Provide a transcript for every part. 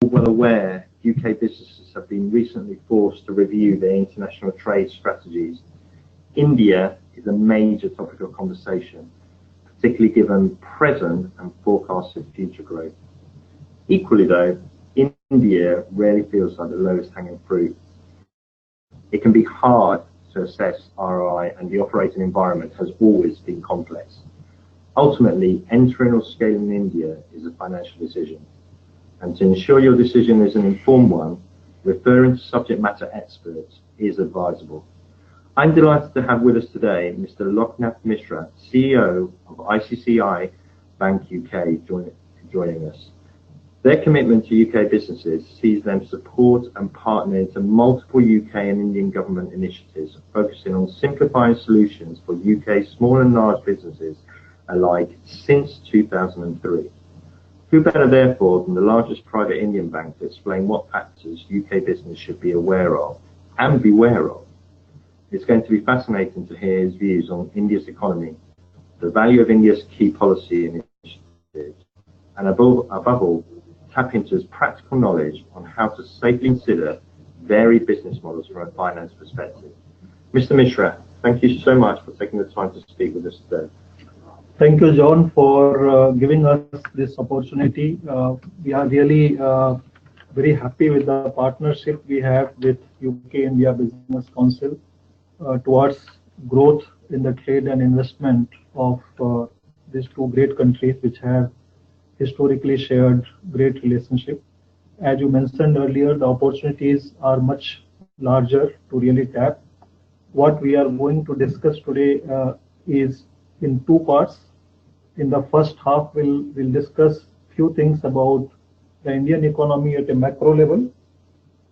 well aware, UK businesses have been recently forced to review their international trade strategies. India is a major topic of conversation, particularly given present and forecasted future growth. Equally though, India rarely feels like the lowest hanging fruit. It can be hard to assess ROI, and the operating environment has always been complex. Ultimately, entering or scaling in India is a financial decision, and to ensure your decision is an informed one, referring to subject matter experts is advisable. I'm delighted to have with us today Mr. Loknath Mishra, CEO of ICICI Bank UK, joining us. Their commitment to UK businesses sees them support and partner into multiple UK and Indian government initiatives focusing on simplifying solutions for UK small and large businesses alike since 2003. Who better therefore than the largest private Indian bank to explain what factors UK business should be aware of and beware of? It's going to be fascinating to hear his views on India's economy, the value of India's key policy initiatives, and above all, tap into his practical knowledge on how to safely consider varied business models from a finance perspective. Mr. Mishra, thank you so much for taking the time to speak with us today. Thank you, John, for giving us this opportunity. We are really very happy with the partnership we have with UK-India Business Council towards growth in the trade and investment of these two great countries which have historically shared great relationship. As you mentioned earlier, the opportunities are much larger to really tap. What we are going to discuss today is in two parts. In the first half, we'll discuss few things about the Indian economy at a macro level,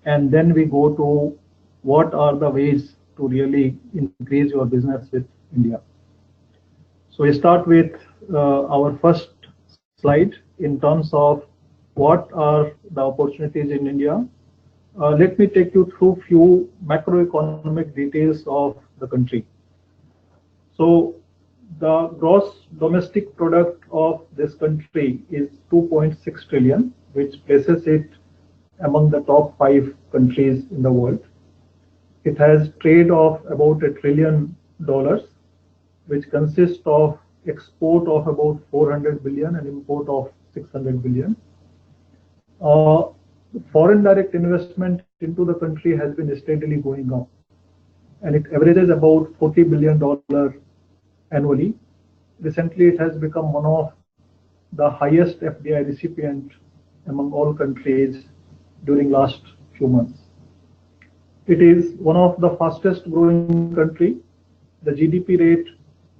and then we go to what are the ways to really increase your business with India. So we start with our first slide in terms of what are the opportunities in India. Let me take you through few macroeconomic details of the country. So the gross domestic product of this country is 2.6 trillion, which places it among the top 5 countries in the world. It has trade of about $1 trillion, which consists of export of about 400 billion and import of 600 billion. Foreign direct investment into the country has been steadily going up, and it averages about $40 billion annually. Recently, it has become one of the highest FDI recipient among all countries during last few months. It is one of the fastest growing country. The GDP rate,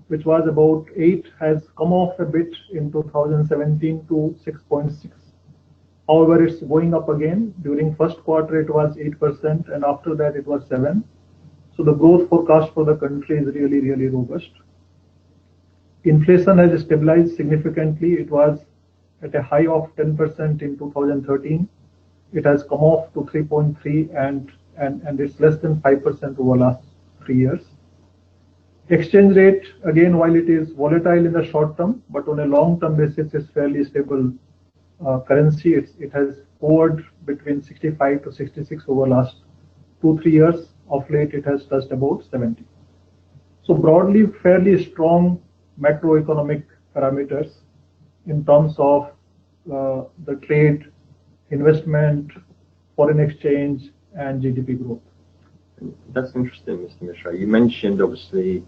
which was about 8, has come off a bit in 2017 to 6.6. However, it's going up again. During first quarter, it was 8%, and after that, it was 7. So the growth forecast for the country is really, really robust. Inflation has stabilized significantly. It was at a high of 10% in 2013. It has come off to 3.3, and it's less than 5% over last 3 years. Exchange rate, again, while it is volatile in the short term, but on a long-term basis, it's fairly stable currency. It has hovered between 65 to 66 over last 2-3 years. Of late, it has touched about 70. So broadly, fairly strong macroeconomic parameters in terms of the trade, investment, foreign exchange, and GDP growth. That's interesting, Mr. Mishra. You mentioned obviously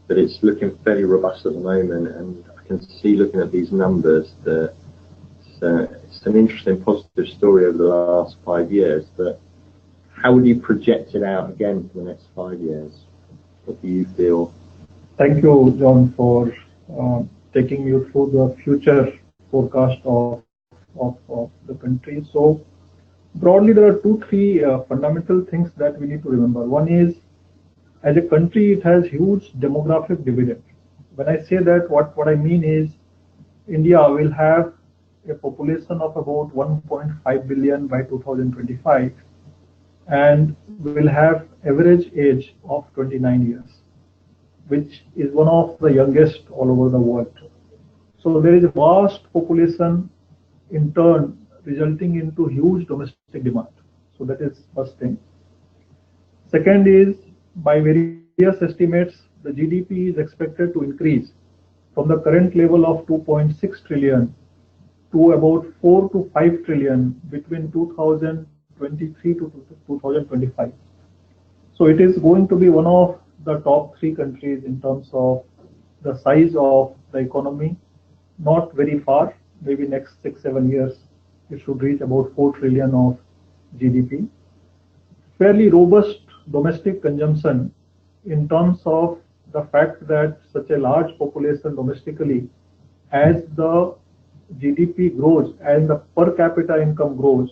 that it's looking fairly robust at the moment, and I can see looking at these numbers that it's an interesting positive story over the last 5 years. But how would you project it out again for the next 5 years? What do you feel? Thank you, John, for taking you through the future forecast of the country. So broadly, there are 2-3 fundamental things that we need to remember. One is, as a country, it has huge demographic dividend. When I say that, what I mean is India will have a population of about 1.5 billion by 2025, and will have average age of 29 years, which is one of the youngest all over the world. So there is a vast population. In turn, resulting into huge domestic demand. So that is first thing. Second is, by various estimates, the GDP is expected to increase from the current level of 2.6 trillion to about 4 to 5 trillion between 2023 to 2025. So it is going to be one of the top 3 countries in terms of the size of the economy. Not very far, maybe next 6-7 years, it should reach about 4 trillion of GDP. Fairly robust domestic consumption in terms of the fact that such a large population domestically, as the GDP grows and the per capita income grows,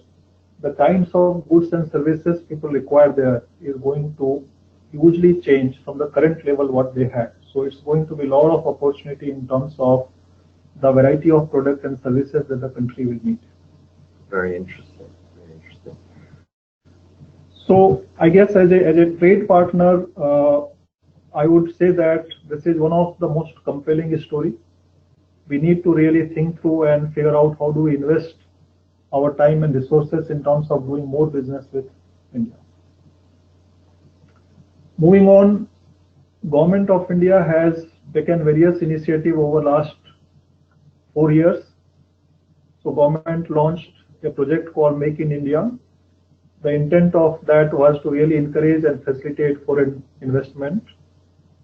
the kinds of goods and services people require there is going to hugely change from the current level what they had. So it's going to be a lot of opportunity in terms of the variety of products and services that the country will need. Very interesting. Very interesting. So I guess as a trade partner, I would say that this is one of the most compelling story. We need to really think through and figure out how do we invest our time and resources in terms of doing more business with India. Moving on, Government of India has taken various initiatives over last 4 years. So government launched a project called Make in India. The intent of that was to really encourage and facilitate foreign investment.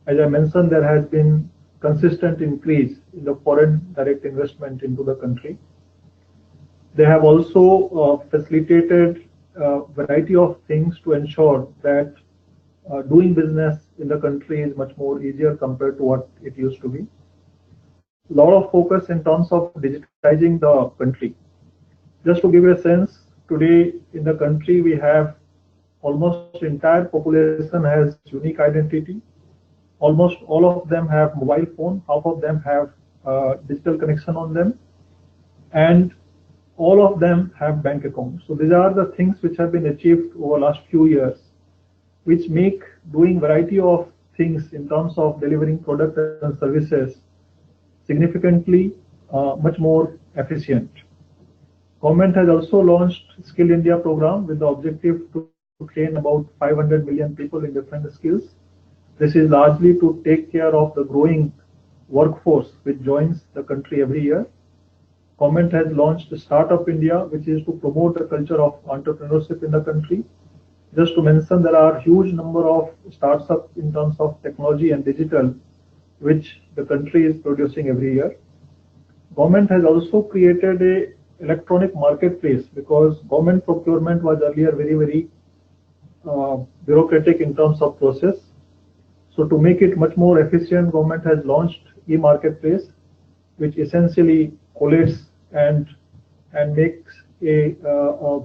As I mentioned, there has been consistent increase in the foreign direct investment into the country. They have also facilitated a variety of things to ensure that doing business in the country is much more easier compared to what it used to be. A lot of focus in terms of digitizing the country. Just to give you a sense, today in the country we have almost entire population has unique identity. Almost all of them have mobile phone, half of them have digital connection on them, and all of them have bank accounts. So these are the things which have been achieved over last few years, which make doing variety of things in terms of delivering products and services significantly much more efficient. Government has also launched Skill India program with the objective to train about 500 million people in different skills. This is largely to take care of the growing workforce which joins the country every year. Government has launched Startup India, which is to promote the culture of entrepreneurship in the country. Just to mention, there are huge number of startups in terms of technology and digital, which the country is producing every year. Government has also created a electronic marketplace because government procurement was earlier very bureaucratic in terms of process. So to make it much more efficient, government has launched e-marketplace, which essentially collates and makes a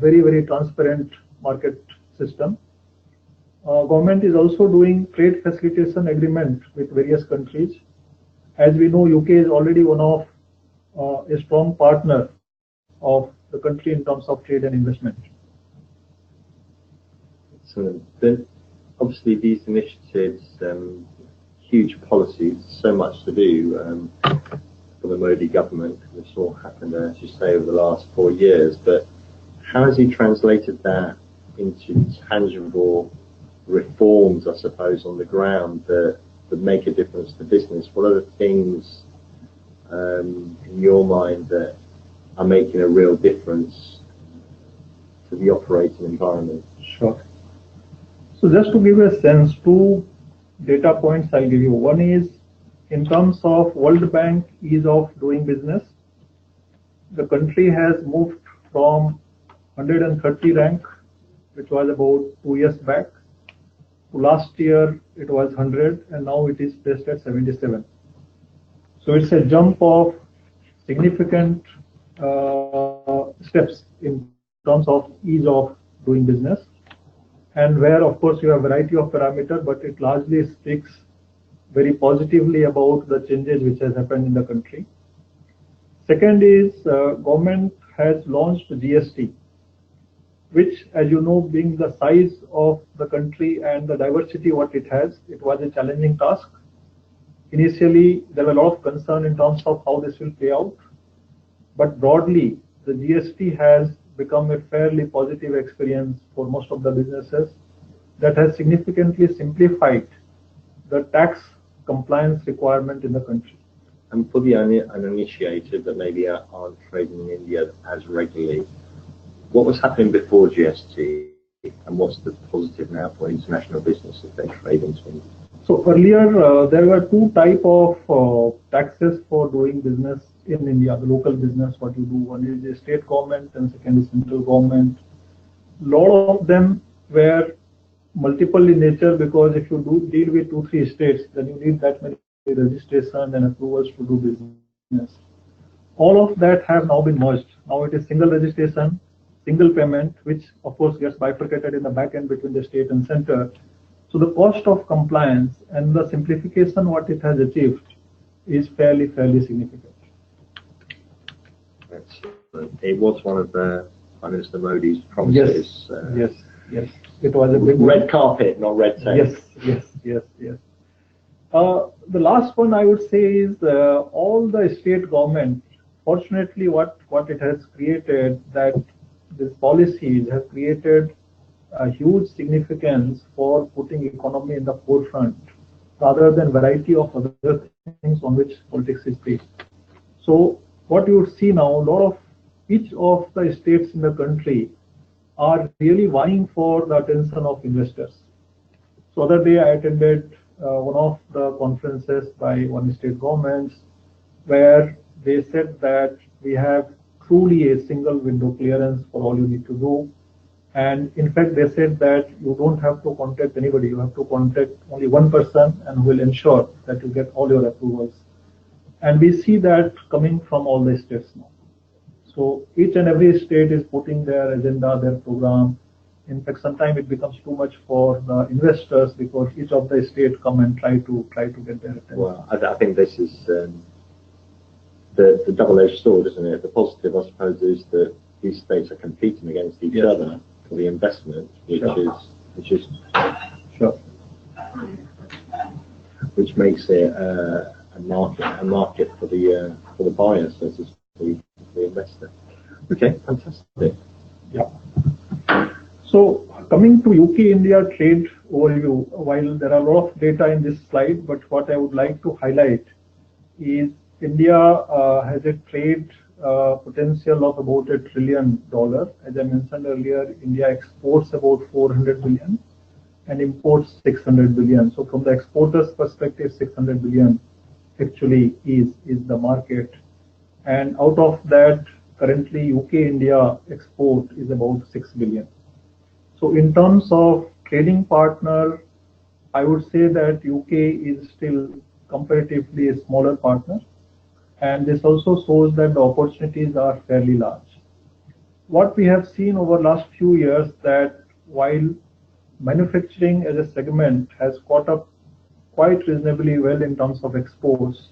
very transparent market system. Government is also doing trade facilitation agreement with various countries. As we know, UK is already one of a strong partner of the country in terms of trade and investment. Excellent. Then obviously these initiatives, huge policies, so much to do for the Modi government. This all happened, as you say, over the last 4 years. But how has he translated that into tangible reforms, I suppose, on the ground that make a difference to business? What are the things in your mind that are making a real difference to the operating environment? Sure. So just to give you a sense, 2 data points I'll give you. One is in terms of World Bank ease of doing business. The country has moved from 130 rank, which was about 2 years back, to last year it was 100, and now it is placed at 77. So it's a jump of significant steps in terms of ease of doing business, and where of course you have a variety of parameters, but it largely speaks very positively about the changes which has happened in the country. Second is government has launched GST, which, as you know, being the size of the country and the diversity what it has, it was a challenging task. Initially, there were a lot of concern in terms of how this will play out. But broadly, the GST has become a fairly positive experience for most of the businesses that has significantly simplified the tax compliance requirement in the country. And for the uninitiated that maybe aren't trading in India as regularly, what was happening before GST and what's the positive now for international business if they trade into India? So earlier there were two types of taxes for doing business in India, the local business, what you do. One is the state government and second is central government. A lot of them were multiple in nature because if you do deal with 2-3 states, then you need that many registration and approvals to do business. All of that have now been merged. Now it is single registration, single payment, which of course gets bifurcated in the back end between the state and center. So the cost of compliance and the simplification what it has achieved is fairly significant. It was one of Prime Minister Modi's promises. Yes. It was a big red carpet, not red tape. Yes. The last one I would say is all the state government. Fortunately, what it has created, that these policies have created a huge significance for putting economy in the forefront, rather than variety of other things on which politics is based. So what you would see now, each of the states in the country are really vying for the attention of investors. So the other day I attended one of the conferences by one state governments where they said that we have truly a single window clearance for all you need to do. And in fact, they said that you don't have to contact anybody. You have to contact only one person and will ensure that you get all your approvals. And we see that coming from all the states now. So each and every state is putting their agenda, their program. In fact, sometimes it becomes too much for the investors because each of the states come and try to get their attention. Well, I think this is the double-edged sword, isn't it? The positive, I suppose, is that these states are competing against each other for the investment, which makes it a market for the buyers, so to speak, the investor. Okay, fantastic. Yeah. So coming to UK-India trade overview, while there are a lot of data in this slide, but what I would like to highlight is India has a trade potential of about $1 trillion. As I mentioned earlier, India exports about 400 billion and imports 600 billion. So from the exporters' perspective, 600 billion actually is the market. And out of that, currently UK-India export is about 6 billion. So in terms of trading partner, I would say that UK is still comparatively a smaller partner. And this also shows that the opportunities are fairly large. What we have seen over the last few years that while manufacturing as a segment has caught up quite reasonably well in terms of exports,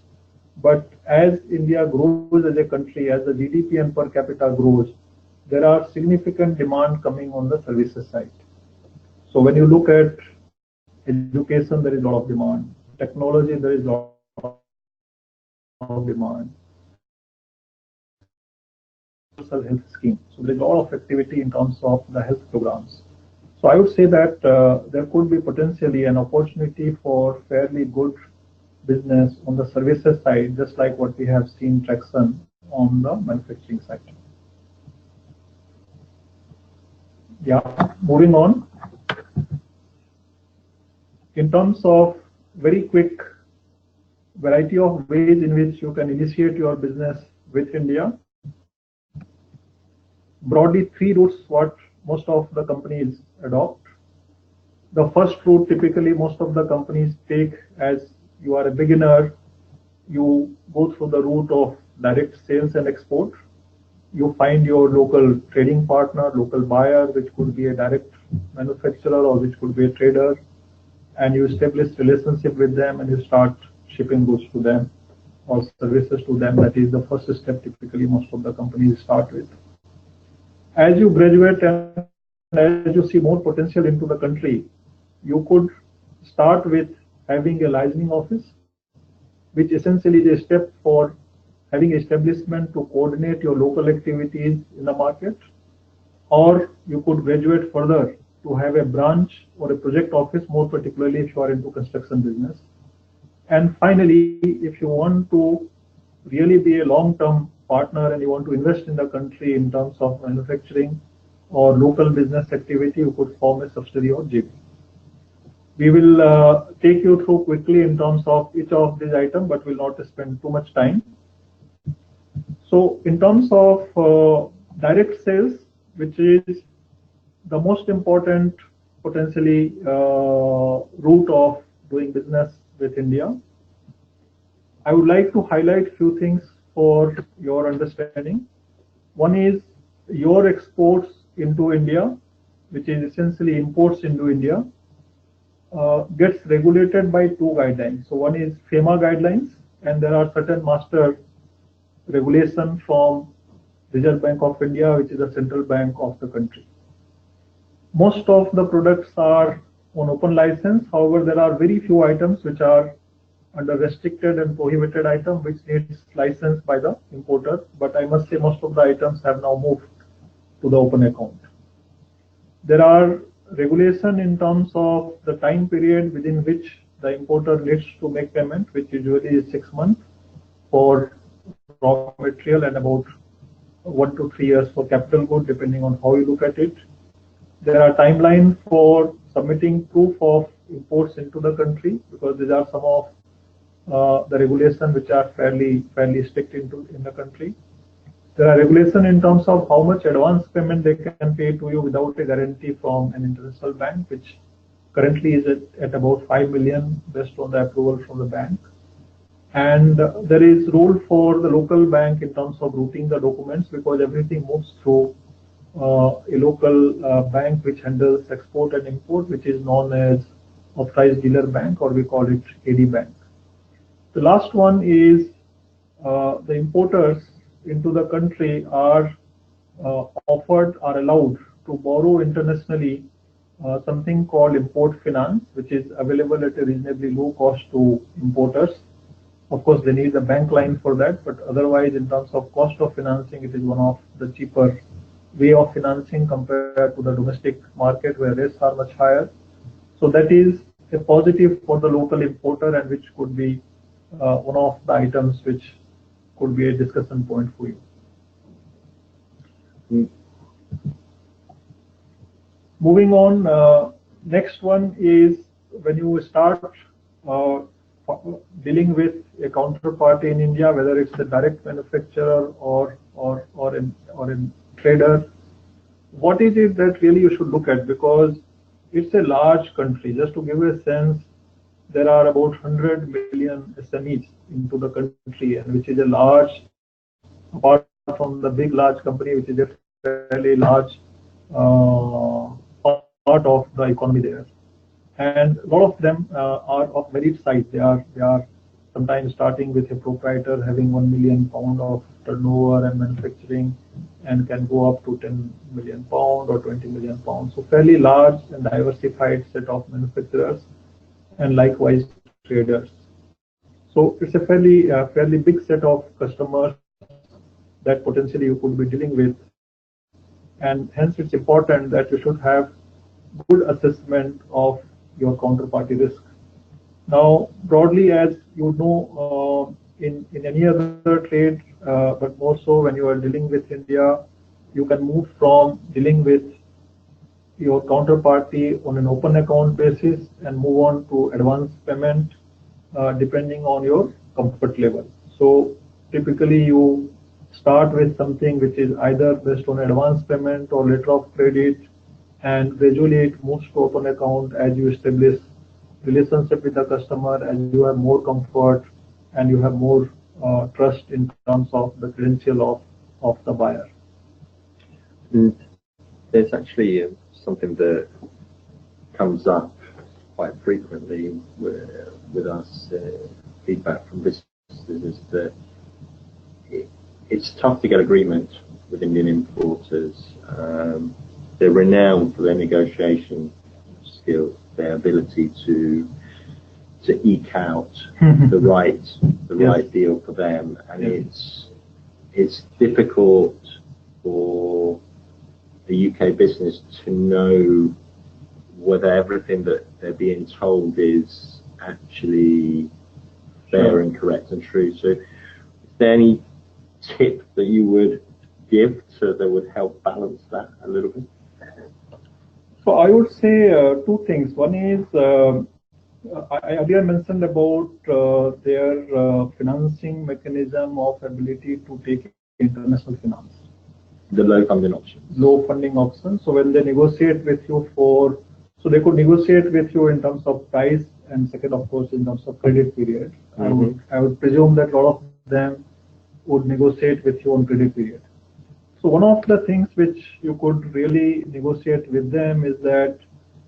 but as India grows as a country, as the GDP and per capita grows, there are significant demand coming on the services side. So when you look at education, there is a lot of demand. Technology, there is a lot of demand. Social health scheme. So there is a lot of activity in terms of the health programs. So I would say that there could be potentially an opportunity for fairly good business on the services side, just like what we have seen traction on the manufacturing side. Yeah, moving on. In terms of very quick variety of ways in which you can initiate your business with India. Broadly, 3 routes what most of the companies adopt. The first route typically most of the companies take as you are a beginner, you go through the route of direct sales and export. You find your local trading partner, local buyer, which could be a direct manufacturer or which could be a trader, and you establish relationship with them and you start shipping goods to them or services to them. That is the first step typically most of the companies start with. As you graduate and as you see more potential into the country, you could start with having a licensing office, which essentially is a step for having establishment to coordinate your local activities in the market, or you could graduate further to have a branch or a project office, more particularly if you are into construction business. And finally, if you want to really be a long-term partner and you want to invest in the country in terms of manufacturing or local business activity, you could form a subsidiary or JV. We will take you through quickly in terms of each of these items, but will not spend too much time. So in terms of direct sales, which is the most important potentially route of doing business with India, I would like to highlight few things for your understanding. One is your exports into India, which is essentially imports into India, gets regulated by two guidelines. So one is FEMA guidelines, and there are certain master regulation from Reserve Bank of India, which is the central bank of the country. Most of the products are on open license. However, there are very few items which are under restricted and prohibited item, which needs license by the importer. But I must say most of the items have now moved to the open account. There are regulation in terms of the time period within which the importer needs to make payment, which usually is 6 months for raw material and about 1 to 3 years for capital good, depending on how you look at it. There are timelines for submitting proof of imports into the country, because these are some of the regulations which are fairly strict in the country. There are regulations in terms of how much advance payment they can pay to you without a guarantee from an international bank, which currently is at about 5 million based on the approval from the bank. And there is rule for the local bank in terms of routing the documents, because everything moves through a local bank which handles export and import, which is known as Authorized Dealer Bank, or we call it AD Bank. The last one is the importers into the country are allowed to borrow internationally something called import finance, which is available at a reasonably low cost to importers. Of course, they need a bank line for that, but otherwise, in terms of cost of financing, it is one of the cheaper way of financing compared to the domestic market where rates are much higher. So that is a positive for the local importer, and which could be one of the items which could be a discussion point for you. Moving on, next one is when you start dealing with a counterparty in India, whether it's a direct manufacturer or a trader, what is it that really you should look at? Because it's a large country. Just to give you a sense, there are about 100 million SMEs into the country, and which is a large, apart from the big large company, which is a fairly large part of the economy there. And a lot of them are of varied size. They are sometimes starting with a proprietor having £1 million of turnover and manufacturing, and can go up to £10 million or £20 million. So fairly large and diversified set of manufacturers, and likewise traders. So it's a fairly big set of customers that potentially you could be dealing with, and hence it's important that you should have good assessment of your counterparty risk. Now, broadly, as you know, in any other trade, but more so when you are dealing with India, you can move from dealing with your counterparty on an open account basis and move on to advance payment depending on your comfort level. So typically you start with something which is either based on advance payment or letter of credit, and gradually it moves to open account as you establish relationship with the customer, as you have more comfort and you have more trust in terms of the credential of the buyer. There's actually something that comes up quite frequently with us, feedback from businesses, is that it's tough to get agreement with Indian importers. They're renowned for their negotiation skills, their ability to to eke out the right deal for them, and it's difficult for the UK business to know whether everything that they're being told is actually fair and correct and true. So, is there any tip that you would give that would help balance that a little bit? So I would say two things. One is I earlier mentioned about their financing mechanism of ability to take international finance. The low funding option. Low funding option. So when they negotiate with you so they could negotiate with you in terms of price, and second, of course, in terms of credit period. I would presume that a lot of them would negotiate with you on credit period. So one of the things which you could really negotiate with them is that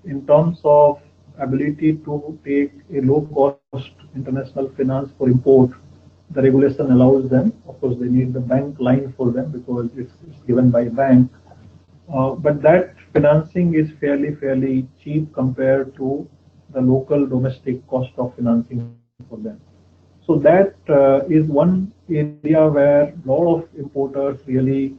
in terms of ability to take a low-cost international finance for import, the regulation allows them. Of course, they need the bank line for them because it's given by a bank. But that financing is fairly cheap compared to the local domestic cost of financing for them. So that is one area where a lot of importers really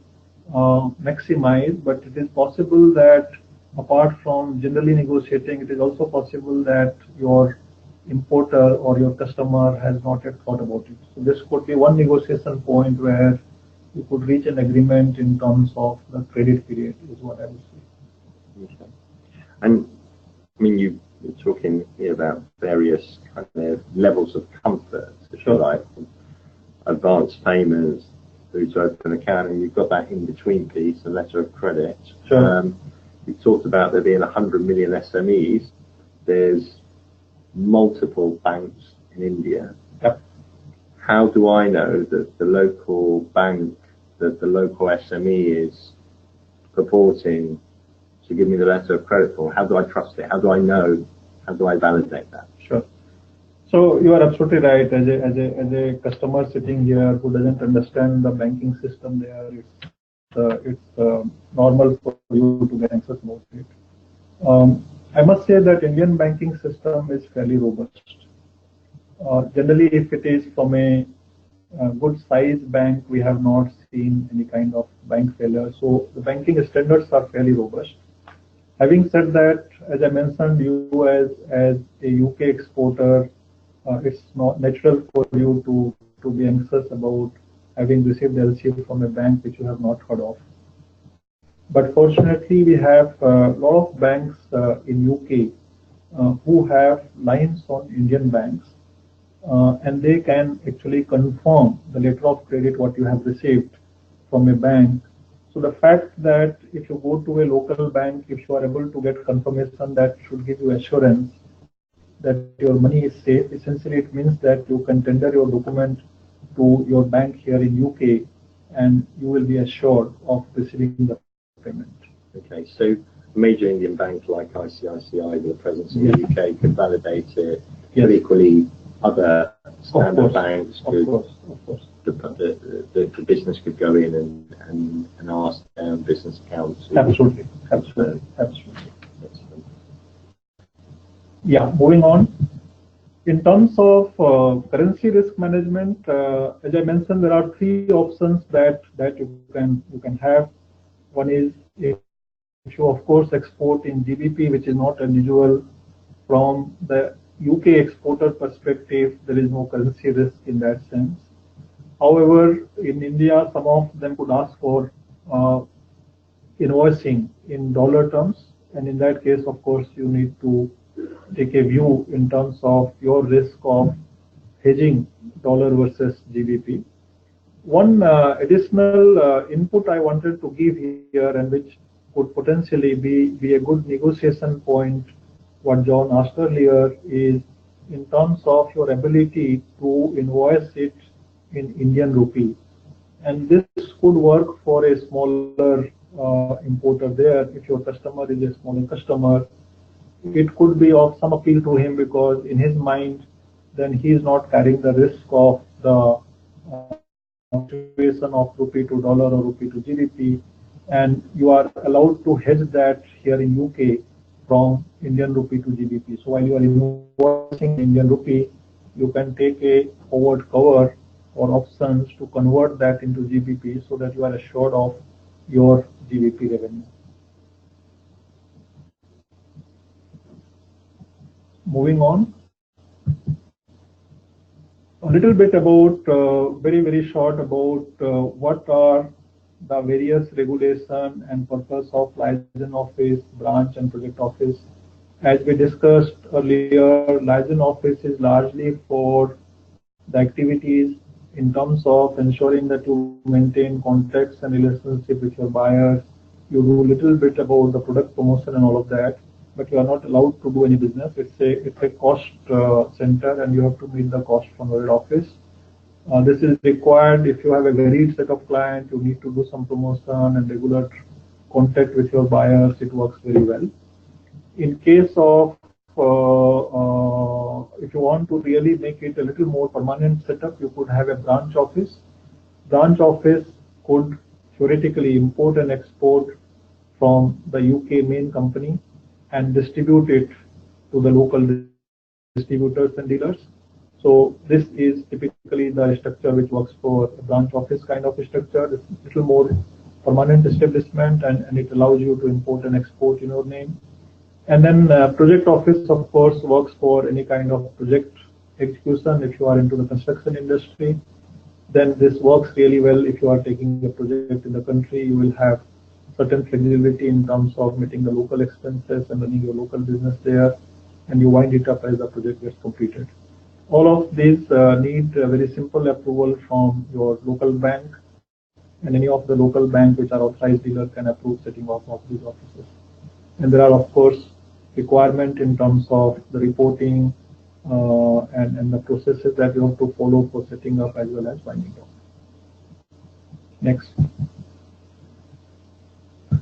maximize, but it is possible that apart from generally negotiating, it is also possible that your importer or your customer has not yet thought about it. So this could be one negotiation point where you could reach an agreement in terms of the credit period, is what I would say. Okay. And I mean, you're talking here about various kind of levels of comfort, if you like, from advanced payments through to open account, and you've got that in between piece, a letter of credit. Sure. We talked about there being 100 million SMEs. There's multiple banks in India. Yep. How do I know that the local bank, that the local SME is purporting to give me the letter of credit for? How do I trust it? How do I know? How do I validate that? Sure. So you are absolutely right. As a customer sitting here who doesn't understand the banking system there, it's normal for you to get anxious about it. I must say that Indian banking system is fairly robust. Generally, if it is from a good size bank, we have not seen any kind of bank failure. So the banking standards are fairly robust. Having said that, as I mentioned, you as a UK exporter, it's not natural for you to be anxious about having received LC from a bank which you have not heard of. But fortunately, we have a lot of banks in UK who have lines on Indian banks, and they can actually confirm the letter of credit what you have received from a bank. So the fact that if you go to a local bank, if you are able to get confirmation, that should give you assurance that your money is safe. Essentially, it means that you can tender your document to your bank here in UK, and you will be assured of receiving the payment. Okay, so major Indian banks like ICICI with a presence in the UK could validate it. But equally, other standard banks could. Of course. The business could go in and ask their business accounts. Absolutely. Yeah, moving on. In terms of currency risk management, as I mentioned, there are three options that you can have. One is if you, of course, export in GBP, which is not unusual. From the UK exporter perspective, there is no currency risk in that sense. However, in India, some of them could ask for invoicing in dollar terms, and in that case, of course, you need to take a view in terms of your risk of hedging dollar versus GBP. One additional input I wanted to give here, and which could potentially be a good negotiation point, what John asked earlier, is in terms of your ability to invoice it in Indian rupee. And this could work for a smaller importer there. If your customer is a smaller customer, it could be of some appeal to him, because in his mind, then he is not carrying the risk of the fluctuation of rupee to dollar or rupee to GBP, and you are allowed to hedge that here in UK from Indian rupee to GBP. So while you are invoicing Indian rupee, you can take a forward cover or options to convert that into GBP so that you are assured of your GBP revenue. Moving on, a little bit about, very short about what are the various regulation and purpose of liaison office, branch and project office. As we discussed earlier, liaison office is largely for the activities in terms of ensuring that you maintain contacts and relationship with your buyers. You do a little bit about the product promotion and all of that, but you are not allowed to do any business. It's a cost center, and you have to meet the cost from your office. This is required if you have a varied set of clients. You need to do some promotion and regular contact with your buyers. It works very well. In case of if you want to really make it a little more permanent setup, you could have a branch office. Branch office could theoretically import and export from the UK main company and distribute it to the local distributors and dealers. So this is typically the structure which works for a branch office kind of a structure. It's a little more permanent establishment, and it allows you to import and export in your name. And then project office, of course, works for any kind of project execution. If you are into the construction industry, then this works really well. If you are taking a project in the country, you will have certain flexibility in terms of meeting the local expenses and running your local business there, and you wind it up as the project gets completed. All of these need a very simple approval from your local bank, and any of the local bank which are authorized dealer can approve setting up of these offices. And there are, of course, requirement in terms of the reporting and the processes that you have to follow for setting up as well as winding up. Next.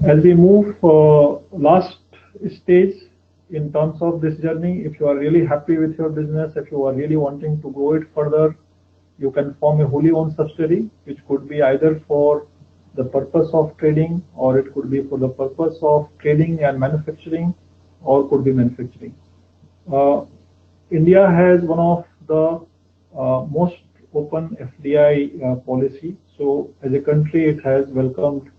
As we move last stage in terms of this journey, if you are really happy with your business, if you are really wanting to grow it further, you can form a wholly owned subsidiary, which could be either for the purpose of trading, or it could be for the purpose of trading and manufacturing, or could be manufacturing. India has one of the most open FDI policy. So as a country, it has welcomed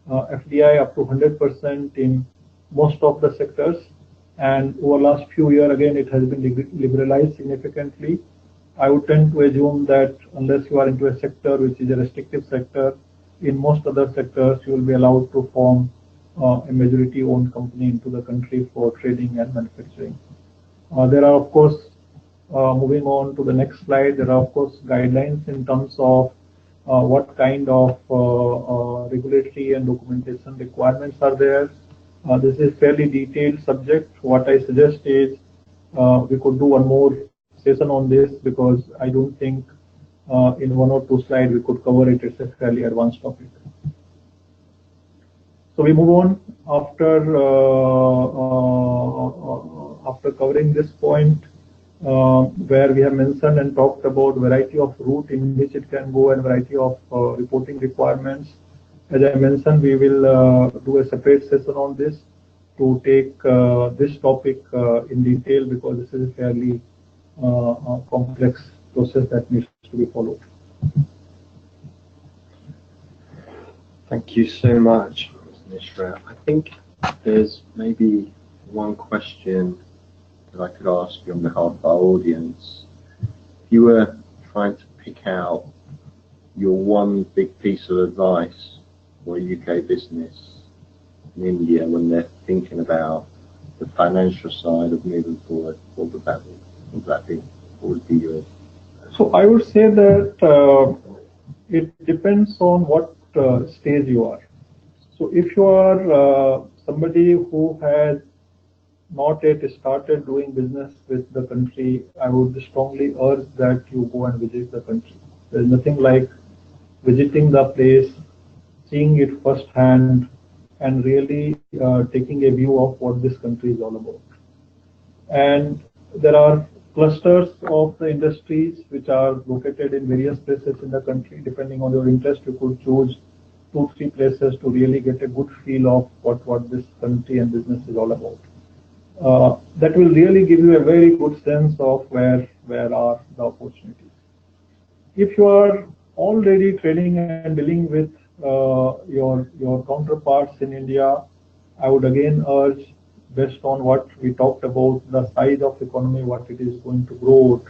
FDI up to 100% in most of the sectors. And over the last few years, again, it has been liberalized significantly. I would tend to assume that unless you are into a sector which is a restrictive sector, in most other sectors, you will be allowed to form a majority-owned company into the country for trading and manufacturing. There are, of course, moving on to the next slide, there are, of course, guidelines in terms of what kind of regulatory and documentation requirements are there. This is fairly detailed subject. What I suggest is we could do one more session on this, because I don't think in one or two slides we could cover it. It's a fairly advanced topic. So we move on after covering this point, where we have mentioned and talked about variety of route in which it can go and variety of reporting requirements. As I mentioned, we will do a separate session on this to take this topic in detail, because this is a fairly complex process that needs to be followed. Thank you so much, Mr. Mishra. I think there's maybe one question that I could ask you on behalf of our audience. If you were trying to pick out your one big piece of advice for a UK business in India when they're thinking about the financial side of moving forward, what would that be? What would be yours? So I would say that it depends on what stage you are. So if you are somebody who has not yet started doing business with the country, I would strongly urge that you go and visit the country. There is nothing like visiting the place, seeing it firsthand, and really taking a view of what this country is all about. And there are clusters of the industries which are located in various places in the country. Depending on your interest, you could choose 2-3 places to really get a good feel of what this country and business is all about. that will really give you a very good sense of where are the opportunities. If you are already trading and dealing with your counterparts in India, I would again urge, based on what we talked about, the size of economy, what it is going to grow,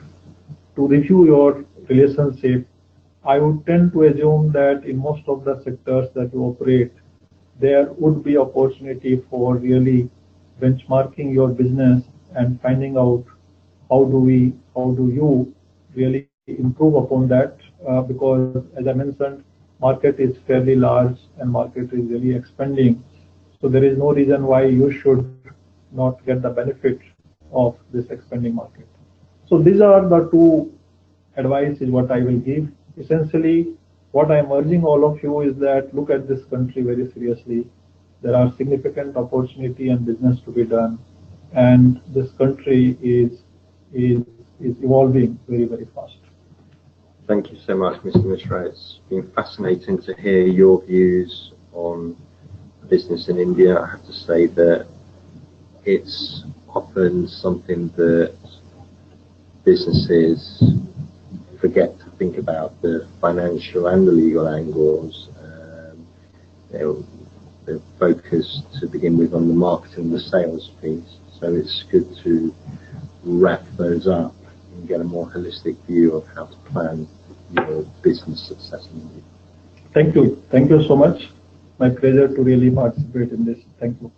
to review your relationship. I would tend to assume that in most of the sectors that you operate, there would be opportunity for really benchmarking your business and finding out how do you really improve upon that, because as I mentioned, market is fairly large and market is really expanding. So there is no reason why you should not get the benefit of this expanding market. So these are the two advice is what I will give. Essentially, what I am urging all of you is that look at this country very seriously. There are significant opportunity and business to be done, and this country is evolving very, very fast. Thank you so much, Mr. Mishra. It's been fascinating to hear your views on business in India. I have to say that it's often something that businesses forget to think about, the financial and the legal angles. They're focused to begin with on the marketing, the sales piece. So it's good to wrap those up and get a more holistic view of how to plan your business success in India. Thank you. Thank you so much. My pleasure to really participate in this. Thank you.